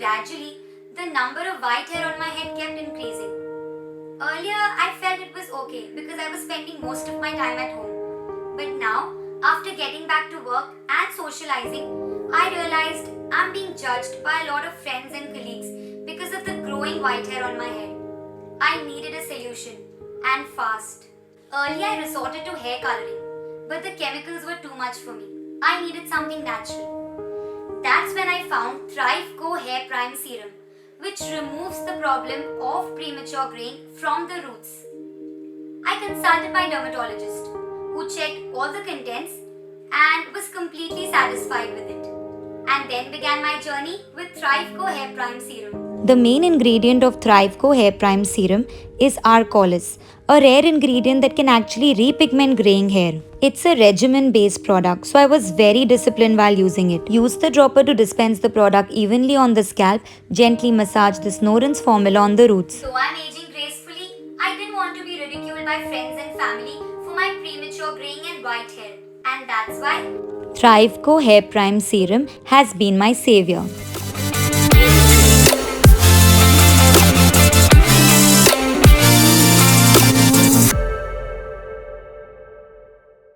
gradually, the number of white hair on my head kept increasing. Earlier, I felt it was okay because I was spending most of my time at home. But now, after getting back to work and socializing, I realized I'm being judged by a lot of friends and colleagues because of the growing white hair on my head. I needed a solution, and fast. Earlier, I resorted to hair coloring, but the chemicals were too much for me. I needed something natural. That's when I found ThriveCo Hair Prime Serum, which removes the problem of premature graying from the roots. I consulted my dermatologist, who checked all the contents and was completely satisfied with it. And then began my journey with ThriveCo Hair Prime Serum. The main ingredient of ThriveCo Hair Prime Serum is Arcolys, a rare ingredient that can actually repigment graying hair. It's a regimen-based product, so I was very disciplined while using it. Use the dropper to dispense the product evenly on the scalp, gently massage the Snoren's formula on the roots. Though I'm aging gracefully, I didn't want to be ridiculed by friends and family for my premature graying and white hair. And that's why ThriveCo Hair Prime Serum has been my savior.